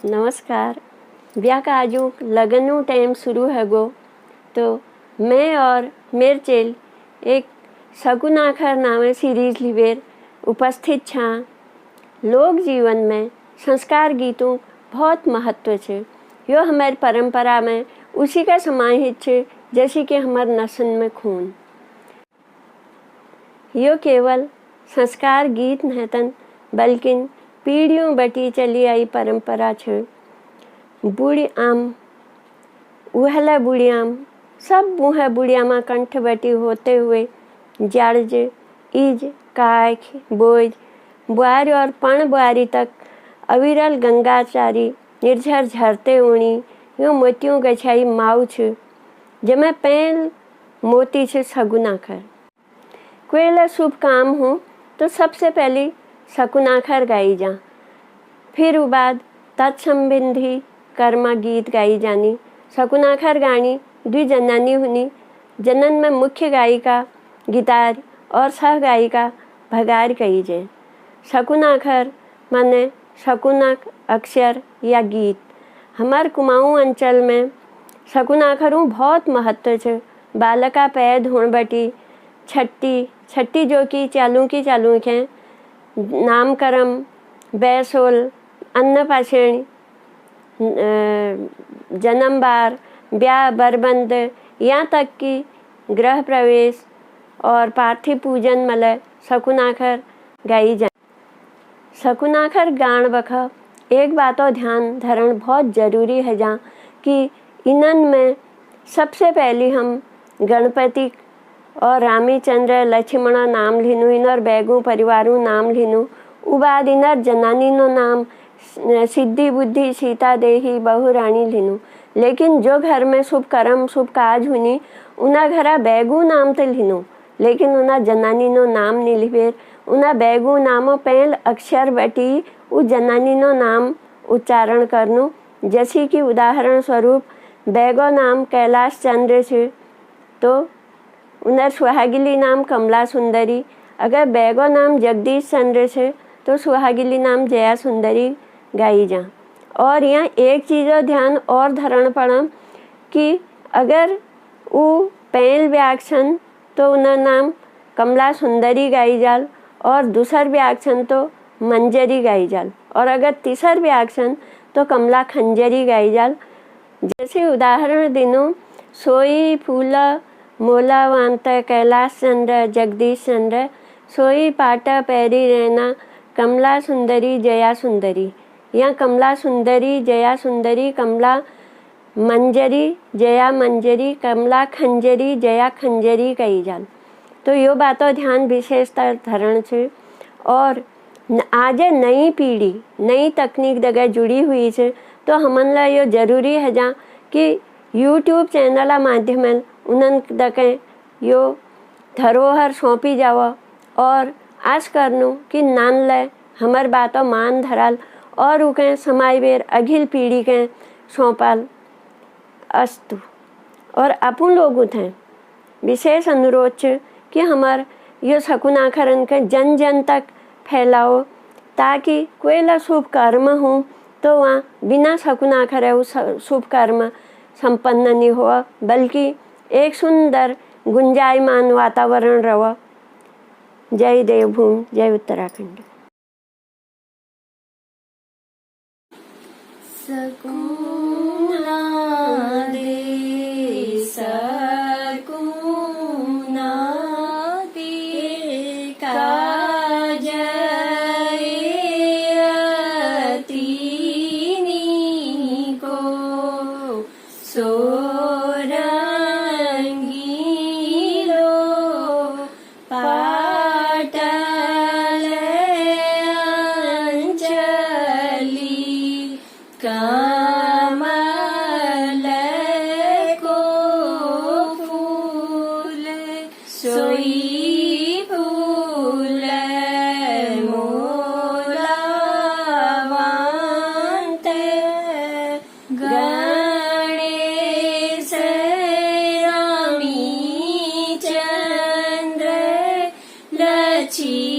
नमस्कार। ब्याह का आजू लगनू टाइम शुरू है गो, तो मैं और मेर चेल एक शगुन आखर नामे सीरीज लिवेर उपस्थित छा। लोक जीवन में संस्कार गीतों बहुत महत्व छे। यो हमारी परंपरा में उसी का समाहित छे जैसे कि हमारे नसन में खून। यो केवल संस्कार गीत नहतन बल्कि पीढ़ियों बटी चली आई परंपरा छे। बूढ़ी आम उहला बूढ़ी आम सब मुँह बुढ़ियामा कंठ बटी होते हुए जड़ज ईज काख बोझ बुआरी और पण बुआरी तक अविरल गंगाचारी निर्झर झरते उणी यो मोतियों गछाई माऊ छ जमे पहल मोती छ शगुन आखर। कोई शुभ काम हो तो सबसे पहले शगुन आखर गाई जा, फिर उ बाद तत्संबंधी कर्मा गीत गाई जानी। शगुन आखर गानी द्वि जनानी हुनी। जनन में मुख्य गायिका गिटार और सह गायिका भगार कही जाए। शगुन आखर माने शकुनक अक्षर या गीत। हमार कुमाऊं अंचल में शगुन आखरों बहुत महत्व है। बालका पैद होने बटी छठी जो कि चालू के नामकरम बैसोल अन्नपाषण जन्म बार ब्याह बरबंद यहाँ तक कि गृह प्रवेश और पार्थिव पूजन मलय शगुन आखर गाई जाए। शगुन आखर गान बख एक बातों ध्यान धरण बहुत जरूरी है जहाँ कि इनन में सबसे पहले हम गणपति और रामीचंद्र लक्ष्मण नाम लिनू, इनर बैगू परिवारों नाम लिनू। उ बाद इनर जनानी नो नाम सिद्धि बुद्धि सीता देही बहु रानी लिनू। लेकिन जो घर में शुभ कर्म शुभ काज हुनी उना घरा बैगू नाम तो लिनू, लेकिन उना जनानी नो नाम नहीं लिवेर। उना बैगू नामो पहल अक्षर बटी उ जनानी नो नाम उच्चारण करनू। जैसे कि उदाहरण स्वरूप बैगो नाम कैलाश चंद्र छे तो उनर सुहागिली नाम कमला सुंदरी। अगर बैगो नाम जगदीश चंद्र छे तो सुहागिली नाम जया सुंदरी गाई जा। और यहाँ एक चीज़ ध्यान और धरण पड़म कि अगर वो पहल व्याक्षन तो उनर नाम कमला सुंदरी गाई जाल और दूसर व्याक्षन तो मंजरी गाई जाल और अगर तीसर व्याक्षन तो कमला खंजरी गाई जाल। जैसे उदाहरण दिनों सोई फूला मोला वांत कैलाश चंद्र जगदीश चंद्र सोई पाटा पैरी रहना कमला सुंदरी जया सुंदरी। यहाँ कमला सुंदरी जया सुंदरी, कमला मंजरी जया मंजरी, कमला खंजरी जया खंजरी कही जाल। तो यो बातों ध्यान विशेषता धरण छे। और आज नई पीढ़ी नई तकनीक जगह जुड़ी हुई है तो हमन ला यो जरूरी है जहाँ कि यूट्यूब चैनल माध्यम उनन दके यो धरोहर सौंपी जाव और आश करनू कि नान ले हमार बातों मान धराल और उके समाय बेर अघिल पीढ़ी के सौंपाल अस्तु। और अपन लोग उठें विशेष अनुरोध छे कि हमार यो शगुन आखरन के जन जन तक फैलाओ ताकि कोई ला शुभ कर्म हो तो वहाँ बिना शगुन आखर उस शुभ कर्म संपन्न नहीं हुआ, बल्कि एक सुंदर गुंजायमान वातावरण रहा। जय देवभूमि, जय उत्तराखंड। सकुना दे सकुना दे काजयती को सोरंगीलो पाटल अंचली कमल को फूल सोई फूल मोलावंत गणेश रामी चंद्र लक्ष्मी